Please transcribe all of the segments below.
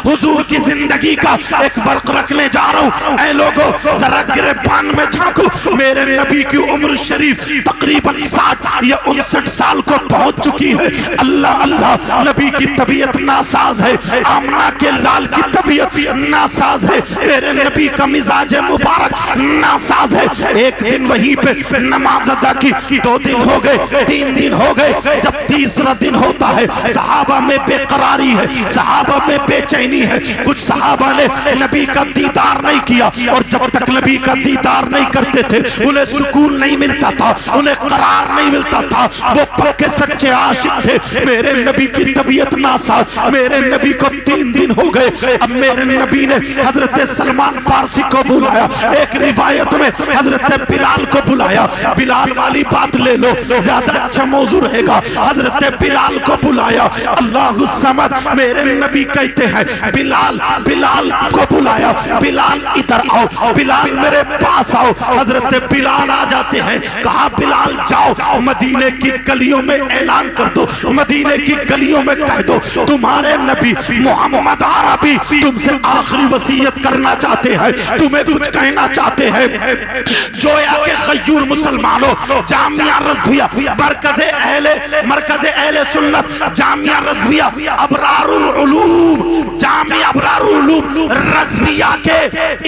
حضور کی زندگی کا ایک ورق رکھنے جا رہا ہوں. اے لوگو ذرا گریبان میں جھانکو. میرے نبی کی عمر شریف تقریباً 60 یا 59 سال کو پہنچ چکی ہے. اللہ اللہ، نبی کی طبیعت ناساز ہے، آمنہ کے لال کی طبیعت ناساز ہے، میرے نبی کا مزاج مبارک ناساز ہے. ایک دن وہیں پہ نماز ادا کی، 2 دن ہو گئے، 3 دن ہو گئے. جب تیسرا دن ہوتا ہے صحابہ میں بے قراری ہے، صحابہ میں بے چینی ہے. کچھ صحابہ نے نبی کا دیدار نہیں کیا، اور جب تک نبی کا دیدار نہیں کرتے تھے انہیں سکون نہیں ملتا تھا، انہیں قرار نہیں ملتا تھا. وہ پکے سچے عاشق تھے. میرے نبی کی طبیعت ناساز، میرے نبی کو 3 دن ہو گئے. اب میرے نبی نے حضرت سلمان فارسی کو بلایا، ایک روایت میں حضرت بلال کو بلایا. بلال والی بات لے لو، زیادہ اچھا موضوع رہے گا. حضرت بلال کو بلایا. اللہ الصمد، میرے نبی کہتے ہیں بلال کو بلایا. بلال ادھر آؤ، بلال میرے پاس آؤ. حضرت بلال آ جاتے ہیں. کہا بلال جاؤ مدینے کی گلیوں میں اعلان کر دو، مدینے کی گلیوں میں کہہ دو تمہارے نبی محمد عربی تم سے آخری وصیت کرنا چاہتے ہیں، تمہیں کچھ کہنا چاہتے ہیں. جویا کہ غیور مسلمانوں، جامعہ رضویہ مرکز اہل سنت، جامعہ رضویہ ابرار العلوم، جامعہ ابرار العلوم رضویہ کے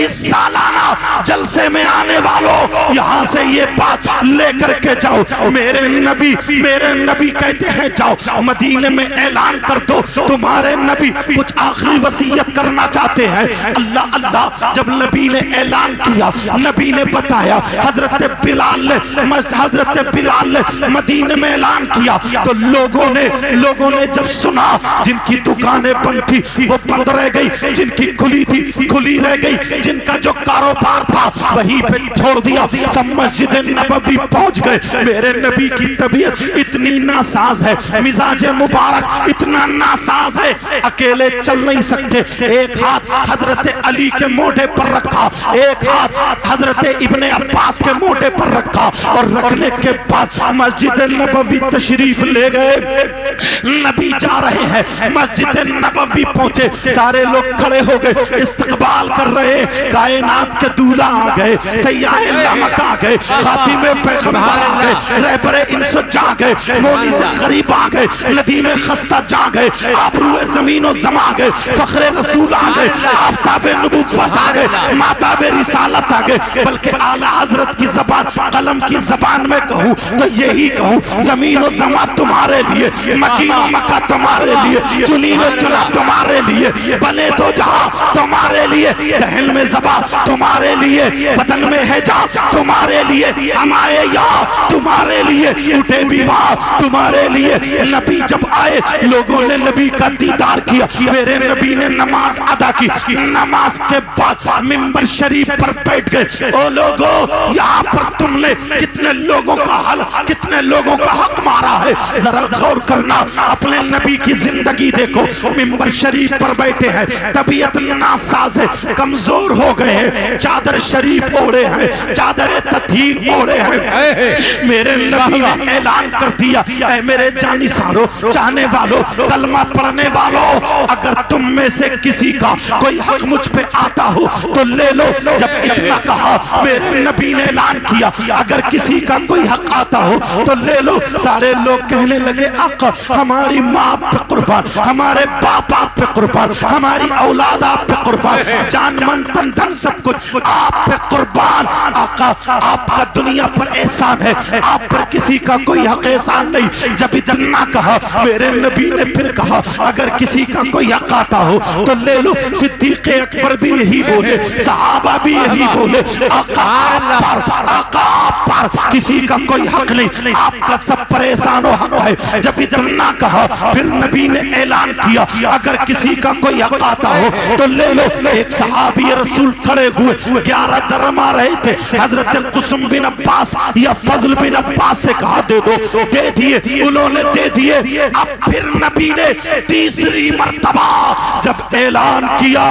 اس سالانہ جلسے میں آنے والوں یہاں سے یہ بات لے کر کے جاؤ. میرے نبی کہتے ہیں جاؤ مدینے میں اعلان کر دو تمہارے نبی کچھ آخری وصیت کرنا چاہتے ہیں. اللہ اللہ، جب نبی نے اعلان کیا، نبی نے بتایا، حضرت بلال نے مدینے میں اعلان کیا تو لوگوں نے جب سنا، جن کی دکانیں بند تھی وہ بند رہ گئی، جن کی کھلی تھی کھلی رہ گئی، جن کا جو کاروبار تھا وہیں پہ چھوڑ دیا، سب مسجد نبوی پہنچ گئے. میرے نبی کی طبیعت اتنی ناساز ہے، مزاج مبارک اتنا ناساز ہے، اکیلے چل نہیں سکتے. ایک ہاتھ حضرت علی کے موڈے پر رکھا، ایک ہاتھ حضرت ابن عباس کے موڈے پر رکھا، اور رکھنے کے بعد مسجد نبوی تشریف لے گئے. نبی جا رہے ہیں، مسجد نبوی پہنچے، سارے لوگ کھڑے ہو گئے، استقبال کر رہے. کائنات کے دولہ آ گئے، سیاح لامک آ گئے، خاتم پیغمبر آ گئے، رہبر انس جا گئے، مونس غریب آ گئے، ندیم خستہ جا گئے، آبرو زمین و زما گئے، فخر رسول آ گئے، آفتاب نبوت آ گئے، ماتاب رسالت آ گئے. بلکہ اعلیٰ حضرت کی زبان، قلم کی زبان میں کہوں تو یہی کہوں، زمین و زما تمہارے لیے، مکین و مکہ تمہارے لیے، چنین و چنا تمہارے لیے، بنے تو جہاں تمہارے لیے، دہن میں زبا تمہارے لیے، بدن میں ہے جا تمہارے لیے، ہمائے یا تمہارے لیے، اٹھے بھی وہاں تمہارے لیے. نبی جب آئے لوگوں نے نبی کا دیدار کیا. میرے نبی نے نماز ادا کی. نماز کے بعد منبر شریف پر بیٹھ گئے. او لوگو، یہاں پر تم نے کتنے لوگوں کا حق مارا ہے. ذرا غور کرنا، اپنے نبی کی زندگی دیکھو. منبر شریف پر بیٹھے ہیں، طبیعت ناساز ہے، کمزور ہو گئے ہیں، چادر شریف اوڑے ہیں، چادر تطہیر اوڑے ہیں. میرے نبی نے اعلان کر دیا، اے میرے جانی سارو، چاہنے والوں، کلمہ پڑھنے والوں، اگر تم میں سے کسی کا کوئی حق مجھ پہ آتا ہو تو لے لو. جب اتنا کہا میرے نبی نے اعلان کیا، اگر کسی کا کوئی حق آتا ہو تو لے لو. سارے لوگ کہنے لگے آقا ہماری ماں پہ قربان، ہمارے باپ آپ پہ قربان، ہماری اولاد آپ پہ قربان، جان من تن دھن سب کچھ آپ پہ قربان. آقا آپ کا دنیا پر احسان ہے، آپ پر کسی کا کوئی حق احسان نہیں. جب اتنا کہا میرے نبی نے پھر کہا اگر کسی کا کوئی حق آتا ہو تو لے لو. صدیق اکبر بھی یہی بولے، صحابہ بھی یہی بولے، آقا آپ پر کسی کا کوئی حق نہیں، آپ کا سب پر احسان و حق ہے. جب اتنا کہا پھر نبی نے اعلان کیا اگر کسی کا کوئی حق آتا ہو تو لے لو. ایک صحابی رسول کھڑے ہوئے، 11 درہم آ رہے تھے. حضرت قسم بن عباس یا فضل بن عباس سے کہا دے دو، دے دیے، انہوں نے دے دیے. اب پھر نبی نے تیسری مرتبہ جب اعلان کیا،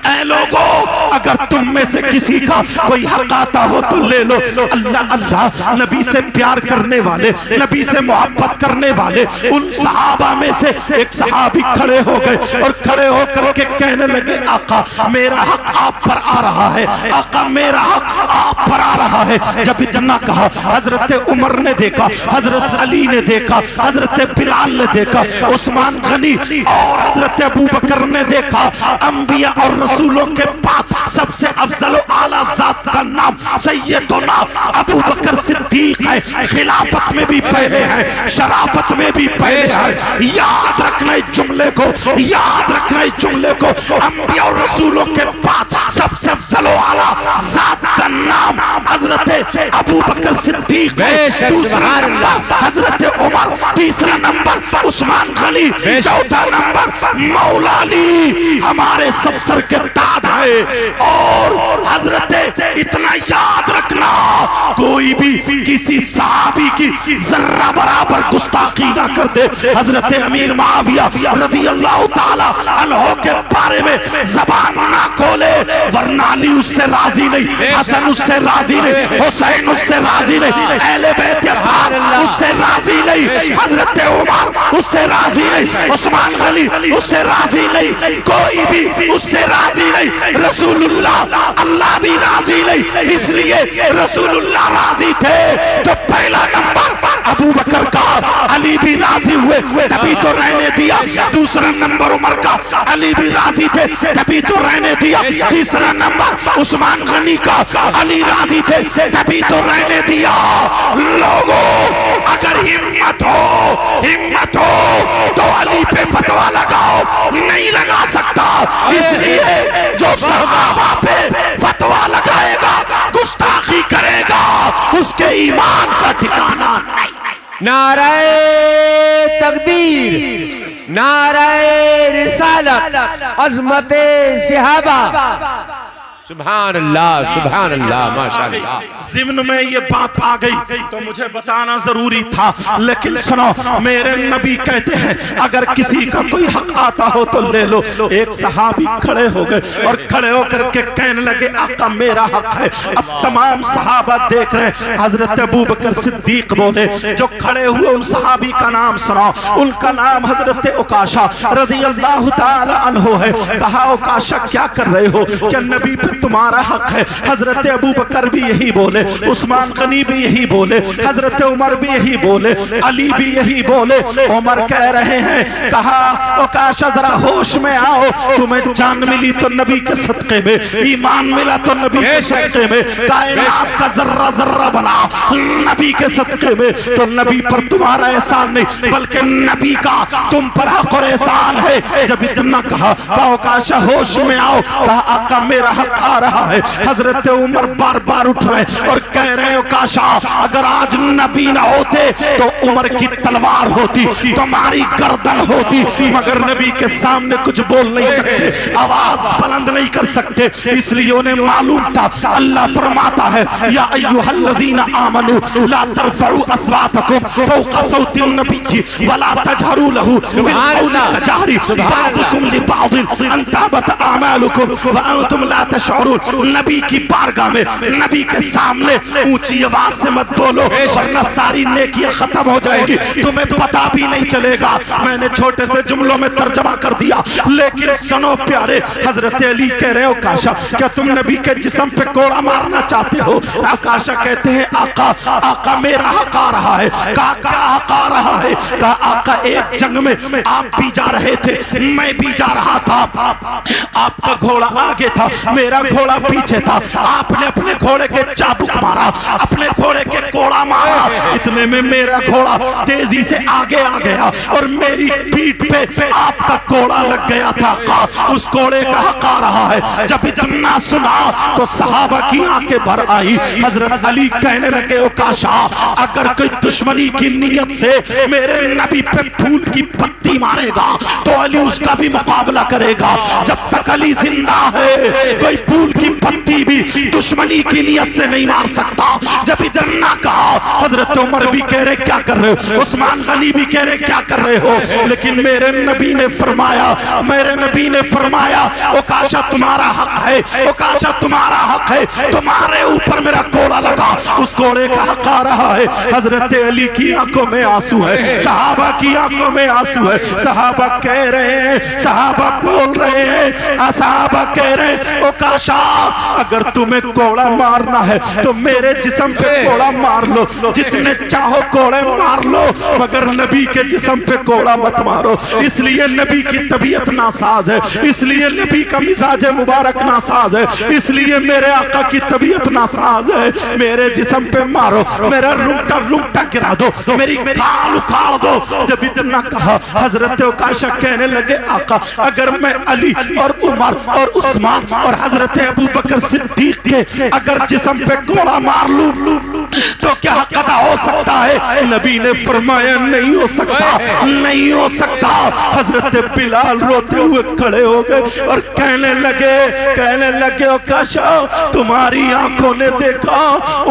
اے لوگو اگر تم میں سے کسی کا کوئی حق آتا ہو تو لے لو. اللہ اللہ اللہ نبی سے پیار کرنے والے, نبی سے محبت کرنے والے ان صحابہ میں سے ایک صحابی کھڑے ہو گئے اور کھڑے ہو کر کے کہنے لگے آقا میرا حق آپ پر آ رہا ہے, آقا میرا حق آپ پر آ رہا ہے. جب اتنا کہا حضرت عمر نے دیکھا, حضرت علی نے دیکھا, حضرت بلال نے دیکھا, عثمان غنی اور حضرت ابو بکر نے دیکھا. انبیاء اور رسولوں کے بعد سب سے افضل و اعلیٰ ذات کا نام سیدنا ابو بکر صدیق ہے. خلافت میں بھی پہلے ہیں, شرافت میں بھی پہلے ہیں. یاد رکھنا اس جملے کو, یاد رکھنا اس جملے کو. انبیاء اور رسولوں کے بعد سب سے افضل و اعلیٰ ذات کا نام حضرت ابو بکر صدیق ہے. دوسرا نمبر حضرت عمر, تیسرا نمبر عثمان غنی, چوتھا نمبر مولا علی ہمارے سب سر کے تاج ہے. اور حضرت اتنا یاد رکھنا کوئی بھی کسی صحابی کی ذرہ برابر گستاخی نہ کر دے. حضرت امیر معاویہ رضی اللہ تعالی عنہ کے بارے میں زبان نہ کھولے ورنہ علی اس سے راضی نہیں, حسن اس سے راضی نہیں, حسین اس سے راضی نہیں, اہل بیت اطہار اس سے راضی نہیں, حضرت عمر اس سے راضی نہیں, عثمان غنی اس سے راضی نہیں, کوئی بھی اس سے راضی نہیں. رسول اللہ اللہ بھی راضی نہیں. اس لیے رسول اللہ راضی تھے تو پہلا نمبر ابو بکر کا, علی بھی راضی ہوئے تبھی تو رہنے دیا. دوسرا نمبر عمر کا, علی بھی راضی تھے تبھی تو رہنے دیا. تیسرا نمبر عثمان غنی کا, علی راضی تھے تبھی تو رہنے دیا. لوگوں اگر ہمت ہو تو علی پہ فتویٰ لگاؤ, نہیں لگا سکتا. اس لیے جو صحابہ پہ فتویٰ لگائے گا, گستاخی کرے گا, اس کے ایمان کا ٹھکانہ نہیں. نعرہ تکبیر, نعرہ رسالت, عظمت صحابہ. سبحان اللہ, سبحان اللہ, ماشاءاللہ. ضمن میں یہ بات آ گئی تو مجھے بتانا ضروری تھا, لیکن سنو میرے نبی کہتے ہیں اگر کسی کا کوئی حق آتا ہو تو لے لو. ایک صحابی کھڑے ہو گئے اور کھڑے ہو کر کے کہنے لگے آقا میرا حق ہے. اب تمام صحابہ دیکھ رہے ہیں. حضرت ابو بکر صدیق بولے, جو کھڑے ہوئے ان صحابی کا نام سناؤ. ان کا نام حضرت عکاشہ رضی اللہ تعالی عنہ ہے. کہا عکاشہ کیا کر رہے ہو, کہ نبی پہ تمہارا حق ہے. حضرت ابو بکر بھی یہی بولے, عثمان غنی بھی یہی بولے, حضرت عمر بھی یہی بولے, علی بھی یہی بولے. عمر کہہ رہے ہیں, کہا عکاشہ ذرا ہوش میں آؤ, تمہیں جان ملی تو نبی کے صدقے میں, ایمان ملا تو نبی کے صدقے میں, کائنات کا ذرہ ذرہ بنا نبی کے صدقے میں, تو نبی پر تمہارا احسان نہیں بلکہ نبی کا تم پر حق اور احسان ہے. جب اتنا کہا عکاشہ ہوش میں آؤ, کہا آقا میرا حق آ رہا ہے. حضرت عمر بار بار اٹھ رہے اور کہہ رہے ہو کاشا اگر آج نبی نہ ہوتے تو عمر کی تلوار ہوتی, تمہاری گردن ہوتی, مگر نبی کے سامنے کچھ بول نہیں سکتے, آواز بلند نہیں کر سکتے. اس لیے انہیں معلوم تھا اللہ فرماتا ہے یا ایھا الذین آمنوا لا ترفعوا اصواتکم فوق صوت النبی ولا تجهروا له بالقول كجهر بعضکم لبعض ان تحبط اعمالکم وانتم لا تشعرون. نبی کی بارگاہ میں, نبی کے سامنے اونچی آواز سے مت بولو ورنہ ساری نیکیاں ختم ہو جائے گی, تمہیں پتا بھی نہیں چلے گا. میں نے چھوٹے سے جملوں میں ترجمہ کر دیا, لیکن سنو پیارے. حضرت علی کہہ رہے ہو کاشا کیا تم نبی کے جسم پہ کوڑا مارنا چاہتے ہو؟ کاشا کہتے ہیں آقا آقا میرا حق آ رہا ہے. کہا کیا حق آ رہا ہے؟ کہا آقا ایک جنگ میں آپ بھی جا رہے تھے, میں بھی جا رہا تھا, آپ کا گھوڑا آگے تھا, میرا گھوڑا پیچھے تھا, آپ نے اپنے گھوڑے کے چابک مارا, اپنے گھوڑے کے کوڑا مارا, اتنے میں میرا گھوڑا تیزی سے آگے آ گیا اور میری پیٹھ پہ آپ کا کوڑا لگ گیا تھا. اس کوڑے کا حق آ رہا ہے. جب اتنا سنا تو صحابہ کی آنکھیں بھر آئی. حضرت علی کہنے لگے عکاشہ اگر کوئی دشمنی کی نیت سے میرے نبی پہ پھول کی پتی مارے گا تو علی اس کا بھی مقابلہ کرے گا. جب تک تک علی زندہ ہے، کوئی پھول کی پتی بھی دشمنی کی نیت سے نہیں مار سکتا۔ جب اتنا کہا حضرت عمر بھی کہہ رہے کیا کر رہے ہو، عثمان غنی بھی کہہ رہے کیا کر رہے ہو، لیکن میرے نبی نے فرمایا اوکاشا تمہارا حق ہے، اوکاشا تمہارا حق ہے، تمہارے اوپر میرا کوڑا لگا، اس کوڑے کا حق آ رہا ہے۔ حضرت علی کی آنکھوں میں آنسو ہے، صحابہ کی آنکھوں میں آنسو ہے، صحابہ کہہ رہے ہیں، صحابہ بول رہے ہیں، صحابہ کہہ رہے ہیں اوکاشا اگر تمہیں کوڑا مارنا ہے تو میرے جسم پہ کوڑا مار لو، جتنے چاہو کوڑے مار لو، مگر نبی کے جسم پہ کوڑا مت مارو۔ اس لیے نبی کی طبیعت ناساز ہے، اس لیے نبی کا مزاج مبارک ناساز ہے، اس لیے میرے آقا کی طبیعت ناساز ہے، میرے جسم پہ مارو، میرا رونگٹا گرا دو، میری کھال اکھاڑ دو۔ جب اتنا کہا حضرت اوکاشا کہنے لگے آقا اگر میں علی اور عمر اور عثمان اور حضرت ابو بکر صدیق کے اگر جسم پہ کوڑا مار لوں تو کیا حق ادا ہو سکتا ہے؟ نبی نے فرمایا نہیں ہو سکتا، نہیں ہو سکتا۔ حضرت بلال روتے ہوئے کھڑے ہو گئے اور کہنے لگے اوکاشا تمہاری آنکھوں نے دیکھا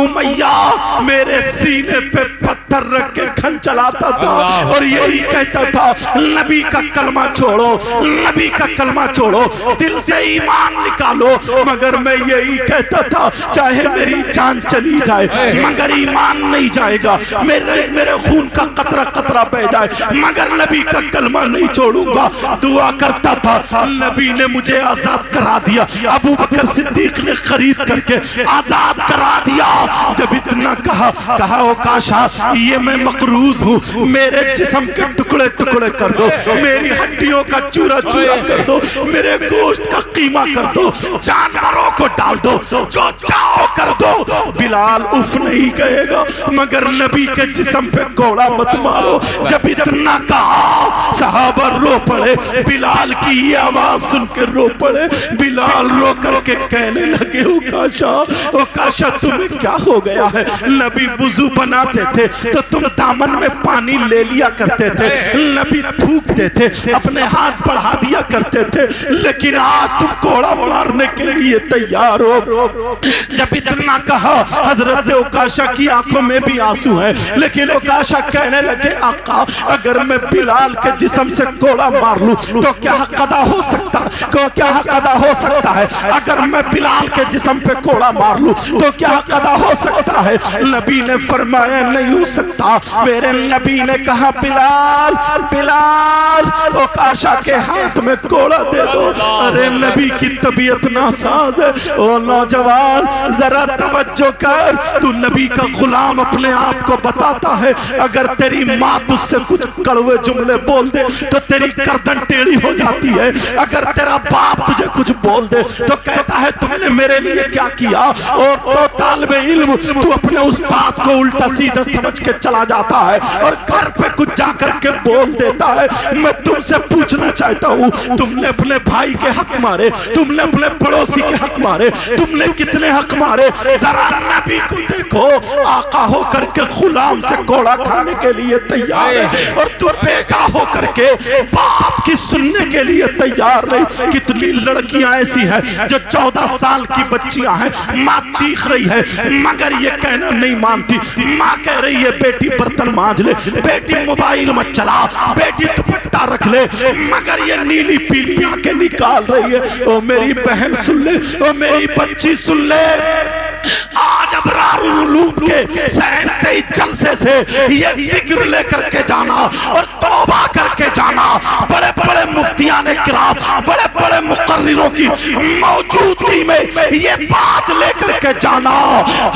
امیہ میرے سینے پہ پتھر رکھ کے کھن چلاتا تھا اور یہی کہتا تھا نبی کا کلمہ چھوڑو، نبی کا کلمہ چھوڑو، دل سے ایمان نکالو، مگر میں یہی کہتا تھا چاہے میری جان چلی جائے مگر ایمان نہیں جائے گا، میرے خون کا قطرہ قطرہ بہ جائے مگر نبی کا کلمہ نہیں چھوڑوں گا۔ دعا کرتا تھا، نبی نے مجھے آزاد کرا دیا، ابو بکر صدیق نے خرید کر کے آزاد کرا دیا۔ جب اتنا کہا اوکاشا یہ میں مقروض ہوں، میرے جسم کے ٹکڑے ٹکڑے کر دو، میری ہڈیوں کا چورا چورا کر دو، میرے گوشت کا قیمہ کر دو، جانوروں کو ڈال دو، جو چاہو کر دو۔ بلال اف نہیں کہے گا مگر نبی کے جسم پہ کوڑا مت مارو۔ جب اتنا کہا صحابہ رو پڑے، بلال کی یہ آواز سن کے رو پڑے۔ بلال رو کر کے کہنے لگے اوکاشا تمہیں کیا ہو گیا ہے؟ نبی وضو بناتے تھے تو تم دامن میں پانی لے لیا کرتے تھے، نبی تھوکتے تھے اپنے ہاتھ بڑھا دیا کرتے تھے، لیکن آج تم کوڑا مارنے کے لیے تیار ہو۔ جب اتنا کہا حضرت اوکاشا کی آنکھوں میں بھی آنسو ہے، لیکن اوکاشا کہنے لگے آقا اگر میں بلال کے جسم سے کوڑا مار لوں تو کیا حق ادا ہو سکتا ہے؟ اگر میں بلال کے جسم پہ کوڑا مار لوں تو کیا حق ادا ہو سکتا ہے؟ نبی نے فرمایا نہیں ہو سکتا۔ میرے نبی نے کہا بلال اوکاشا کے ہاتھ میں کوڑا دے دو۔ ارے نبی کی طبیعت ناساز ہے، او نوجوان ذرا توجہ کر، تو نبی کا غلام اپنے آپ کو بتاتا ہے اگر تیری ماں تجھ سے کچھ کڑوے جملے بول دے تو تیری گردن ٹیڑھی ہو جاتی ہے، اگر تیرا باپ تجھے کچھ بول دے تو کہتا ہے تم نے میرے لیے کیا کیا، اور تو طالب علم تو اپنے استاد کو الٹا سیدھا سمجھ کے چلا جاتا ہے اور گھر پہ کچھ جا کر کے بول دیتا ہے۔ میں تم سے پوچھنا چاہتا ہوں تم نے اپنے بھائی کے حق مارے، تم نے اپنے پڑوسی کے حق مارے، تم نے کتنے حق مارے؟ ذرا نبی کو دیکھو، آقا ہو کر کے غلام سے کوڑا کھانے کے لیے تیار ہے اور تو بیٹا ہو کر کے باپ کی سننے کے لیے تیار نہیں۔ کتنی لڑکیاں ایسی ہیں جو 14 سال کی بچیاں ہیں، ماں چیخ رہی ہے مگر یہ کہنا نہیں مانتی، ماں کہہ رہی ہے بیٹی برتن مانج لے، بیٹی موبائل مت چلا، بیٹی دوپٹہ رکھ لے، مگر یہ نیلی پیلی آنکھیں نکال رہی ہے۔ او میری بہن سن لے، او میری بچی سن لے، آج ابرار العلوم کے سہن سے ہی جلسے سے یہ فکر لے کر کے جانا اور توبہ کر کے جانا، بڑے بڑے مفتیان کرام، بڑے بڑے مقرروں کی موجودگی میں یہ بات لے کر کے جانا،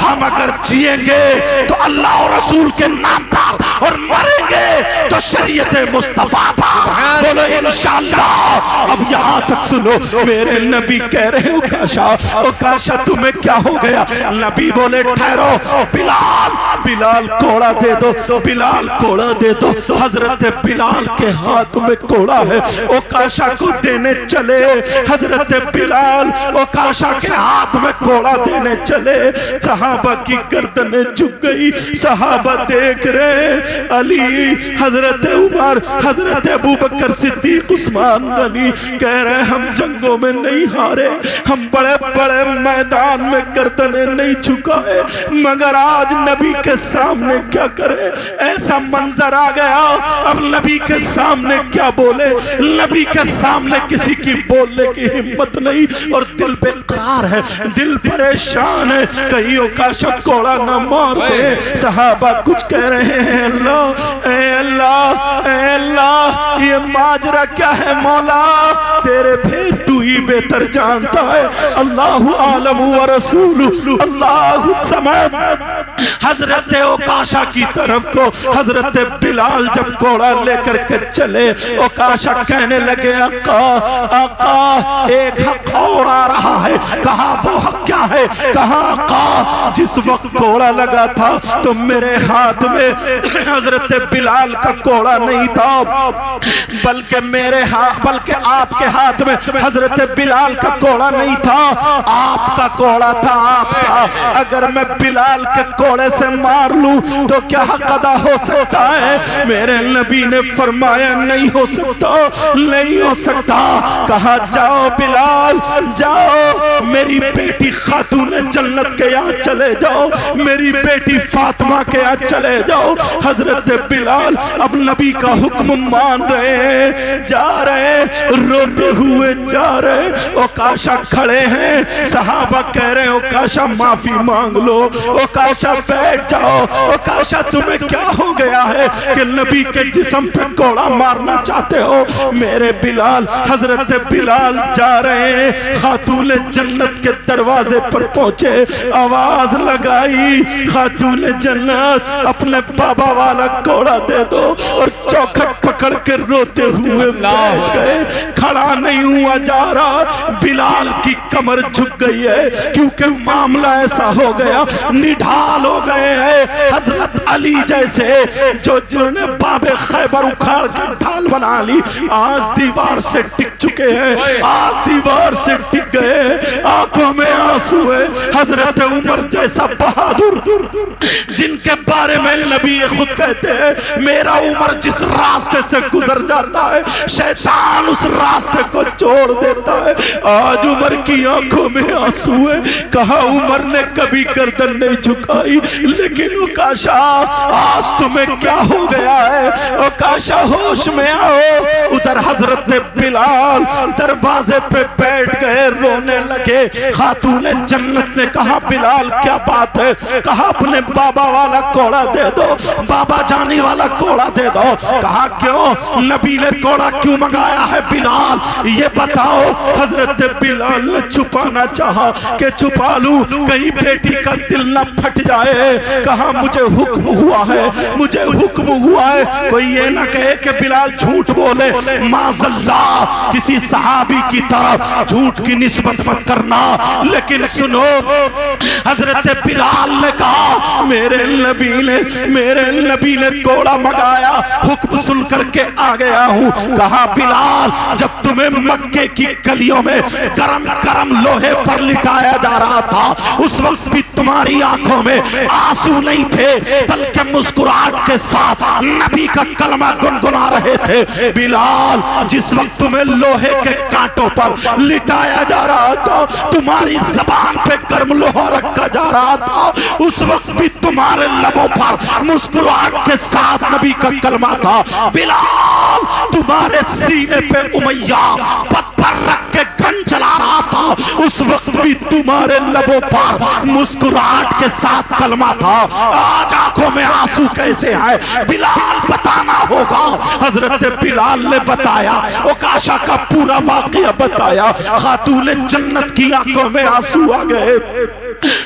ہم اگر جیئیں گے تو اللہ اور رسول کے نام پر اور مریں گے تو شریعت مصطفیٰ پر، بولو انشاءاللہ۔ اب یہاں تک سنو، میرے نبی کہہ رہے اوکاشا تمہیں کیا ہو گیا؟ نبی بولے ٹھہرو، بلال کوڑا دے دو، بلال کوڑا دے دو۔ حضرت بلال کے ہاتھ میں کوڑا ہے، اوکاشا کو دینے چلے، حضرت بلال اوکاشا کے ہاتھ میں کوڑا دینے چلے، صحابہ کی گردنیں جھک گئی، صحابہ دیکھ رہے، علی، حضرت عمر، حضرت ابوبکر صدیق، عثمان غنی کہہ رہے ہم جنگوں میں نہیں ہارے، ہم بڑے بڑے میدان میں گردنیں نہیں جھکائے، مگر آج نبی کے سامنے کیا کرے؟ ایسا منظر آ گیا، اب نبی کے سامنے کیا بولے؟ نبی کے سامنے کسی کی بولنے کی ہمت نہیں، اور دل بے قرار ہے، دل پریشان ہے، کہیں اوکاشا کوڑا نہ مار دے۔ صحابہ کچھ کہہ رہے ہیں، اللہ اے اللہ اے اللہ، یہ ماجرا کیا ہے مولا؟ تیرے بھید تو ہی بہتر جانتا ہے، اللہ عالم و رسول اللہ سمعت۔ حضرت اوکاشا کی طرف کو حضرت بلال جب کوڑا لے کر کے چلے، اوکاشا کہنے لگے آقا آقا ایک حق اور آ رہا ہے۔ کہا وہ حق کیا ہے؟ کہا آقا جس وقت کوڑا لگا تھا تو میرے ہاتھ میں حضرت بلال کا کوڑا نہیں تھا، بلکہ آپ کے ہاتھ میں حضرت بلال کا کوڑا نہیں تھا، آپ کا کوڑا تھا، آپ کا۔ اگر میں بلال کے کوڑے سے مار لوں تو کیا حق ادا ہو سکتا ہے؟ میرے نبی نے فرمایا نہیں ہو سکتا، نہیں ہو سکتا۔ کہا جاؤ بلال جاؤ، میری بیٹی خاتون جنت کے یہاں چلے جاؤ، میری بیٹی فاطمہ کے یہاں چلے جاؤ۔ حضرت بلال اب نبی کا حکم مان رہے ہیں، جا رہے، روتے ہوئے جا رہے۔ اوکاشا کھڑے ہیں، صحابہ کہہ رہے ہیں اوکاشا معافی مانگ لو، اوکاشا بیٹھ جاؤ، اوکاشا تمہیں کیا ہو گیا ہے کہ نبی کے جسم پہ کوڑا مارنا چاہتے ہو؟ میرے بلال، حضرت بلال جا رہے ہیں، خاتون جنت کے دروازے پر پہنچے، آواز لگائی خاتون جنت اپنے بابا والا کوڑا دے دو، اور چوکھٹ پکڑ کے روتے ہوئے بیٹھ گئے۔ کھڑا نہیں ہوا جا رہا، بلال کی کمر جھک گئی ہے، کیونکہ معاملہ ایسا ہو گیا، نڈھال ہو گئے ہیں۔ حضرت علی جیسے جو جنہوں نے باب خیبر اکھاڑ کے ڈھال بنا لی، آج دیوار سے ٹک چکے ہیں، آج دیوار سے ٹک گئے، آنکھوں میں آنسو ہے۔ حضرت عمر جیسا بہادر، جن کے بارے میں نبی خود کہتے ہیں میرا عمر جس راستے سے گزر جاتا ہے شیطان اس راستے کو چھوڑ دیتا ہے، آج عمر کی آنکھوں میں آنسو ہے۔ کہا عمر نے کبھی گردن نہیں جھکائی، لیکن اوکاشا آج تمہیں کیا ہو گیا ہے؟ اوکاشا ہوش میں آؤ۔ ادھر حضرت بلال دروازے پہ بیٹھ گئے، رونے لگے۔ خاتون جنت نے کہا بلال کیا بات ہے؟ کہا اپنے بابا والا کوڑا دے دو، بابا جانی والا کوڑا دے دو۔ کہا کیوں؟ نبی نے کوڑا کیوں منگایا ہے بلال یہ بتاؤ۔ حضرت بلال نے چھپانا چاہا کہ چھپا لوں، کہیں بیٹی کا دل نہ پھٹ جائے۔ کہا مجھے حکم ہوا ہے، مجھے حکم ہوا ہے، کوئی یہ نہ کہے کہ بلال جھوٹ بولے، معاذ اللہ کسی صحابی کی طرف جھوٹ کی نسبت مت کرنا۔ لیکن سنو، حضرت بلال نے کہا میرے نبی نے کوڑا منگایا، حکم سن کر کے آ گیا ہوں۔ کہا بلال جب تمہیں مکے کی گلیوں میں گرم گرم لوہے پر لٹایا جا رہا تھا، اس وقت بھی تمہاری آنکھوں میں آنسو نہیں تھے، بلکہ مسکراہٹ کے ساتھ نبی کا کلمہ گنگنا رہے تھے۔ بلال جس وقت تمہیں لوہے کے کانٹوں پر لٹایا جا رہا تھا، تمہاری زبان پہ گرم لوہا رکھا جا رہا تھا، اس وقت بھی تمہارے لبوں پر مسکراہٹ کے ساتھ نبی کا کلمہ تھا۔ بلال تمہارے سینے پہ امیہ پتھر رکھ کے گن چلا رہا تھا، اس وقت بھی تمہارے لبوں پر مسکراہٹ کے ساتھ کلمہ تھا۔ آج آنکھوں میں آنسو کیسے آئے؟ بلال بتانا ہوگا۔ حضرت بلال نے بتایا، اوکاشا کا پورا واقعہ بتایا۔ خاتون جنت کی آنکھوں میں آنسو آ گئے۔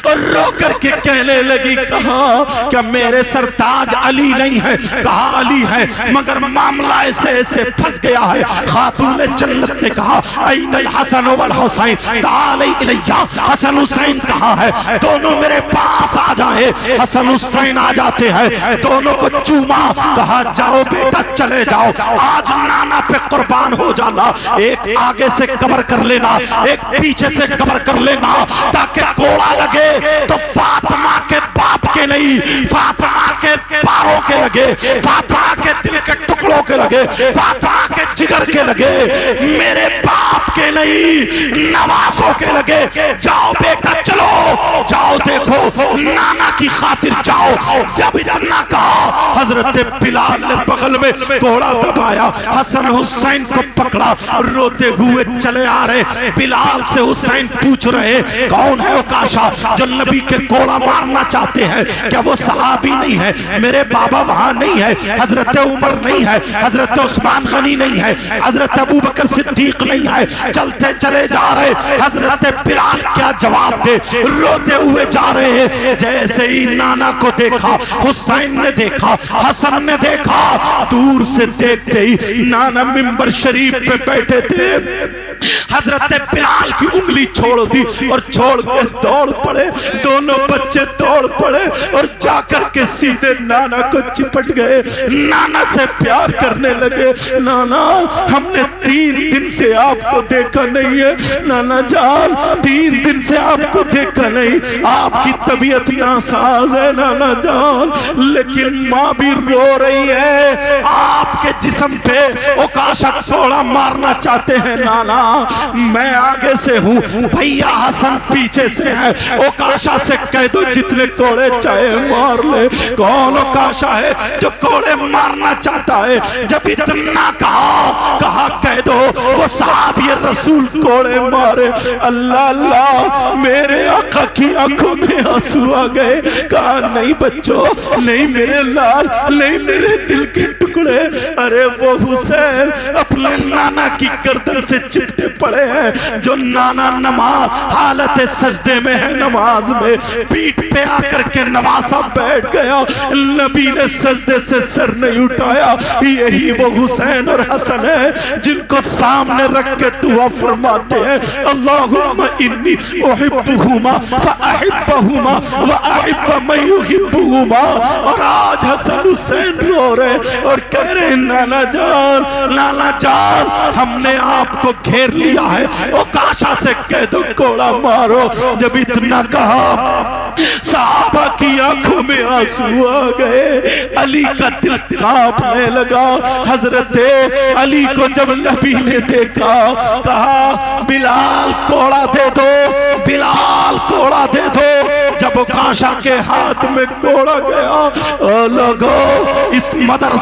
اور رو کر کے کہنے لگی کہا کہ میرے سرتاج علی نہیں ہے، کہا علی ہے، مگر معاملہ ایسے ایسے پھنس گیا ہے۔ خاتون جنت نے کہا این الحسن والحسین تعالی الیہ، حسن حسین کہاں ہے؟ دونوں میرے پاس آ جائیں۔ حسن حسین آ جاتے ہیں، دونوں کو چوما، کہا جاؤ بیٹا چلے جاؤ، آج نانا پہ قربان ہو جانا، ایک آگے سے قبر کر لینا، ایک پیچھے سے قبر کر لینا، تاکہ کوڑا لگے تو فاطمہ کے باپ کے نہیں، فاطمہ کے پاروں کے لگے، فاطمہ کے دل کے ٹکڑوں کے لگے، فاطمہ کے جگر کے لگے، میرے باپ کے نہیں، نوازوں کے لگے۔ جاؤ بیٹا چلو، جاؤ دیکھو نانا کی خاطر جاؤ۔ جب اتنا کہا حضرت بلال نے بغل میں گھوڑا دبایا، حسن حسین کو پکڑا، روتے ہوئے چلے آ رہے۔ بلال سے حسین پوچھ رہے کون ہے عکاشہ جو نبی کے کوڑا مارنا چاہتے ہیں؟ کیا وہ صحابی نہیں ہے؟ میرے بابا وہاں نہیں ہے، حضرت عمر نہیں ہے، حضرت عثمان غنی نہیں ہے، حضرت ابو بکر صدیق نہیں ہے۔ چلتے چلے جا رہے، حضرت بلال کیا جواب دے؟ روتے ہوئے جا رہے ہیں۔ جیسے ہی نانا کو دیکھا، حسین نے دیکھا، حسن نے دیکھا، دور سے دیکھتے ہی نانا منبر شریف پہ بیٹھے تھے، حضرت بلال کی انگلی چھوڑ دی اور چھوڑ کے دوڑ پڑے۔ دونوں بچے دوڑ پڑے اور جا کر کے سیدھے نانا کو چپٹ گئے، نانا سے پیار کرنے لگے۔ نانا ہم نے 3 دن سے آپ کو دیکھا نہیں ہے، نانا جان 3 دن سے آپ کو دیکھا نہیں، آپ کی طبیعت ناساز ہے نانا جان، لیکن ماں بھی رو رہی ہے، آپ کے جسم پہ عکاشہ کوڑا مارنا چاہتے ہیں نانا، میں آگے سے ہوں، بھیا حسن پیچھے سے ہے، عکاشہ سے کہہ دو جتنے کوڑے چاہے مار لے۔ کون عکاشہ ہے جو کوڑے مارنا چاہتا ہے؟ جب اتنا کہا کہہ دو وہ صحابی رسول کوڑے مارے۔ اللہ اللہ، میرے آقا کی آنکھوں میں آنسو آ گئے، کہا نہیں بچوں، نہیں میرے لال، نہیں میرے دل کے ٹکڑے، ارے وہ حسین اپنے نانا کی گردن سے چپٹے پڑے ہیں، جو نانا نماز حالت سجدے میں ہے، نماز میں پیٹ پہ آ کر کے نواسا بیٹھ گیا، نبی نے سجدے سے سر نہیں اٹھایا۔ یہی وہ حسین اور حسن ہے جن کو سامنے رکھ کے دعا فرماتے ہیں اللہم انی احبہما فاحبہما واحب من یحبہما۔ اور آج حسن حسین رو رہے اور کہہ رہے نانا جان ہم نے آپ کو گھیر لیا ہے، عکاشہ سے کہہ دو کوڑا مارو۔ جب اتنا کہا صحابہ کی آنکھوں میں آنسو آ گئے، علی کا دل کانپنے لگا۔ حضرت علی کو جب نبی نے دیکھا کہا بلال کوڑا دے دو، بلال کوڑا دے دو۔ جب عکاشہ کے ہاتھ میں کوڑا گیا، لوگو اس مدرسے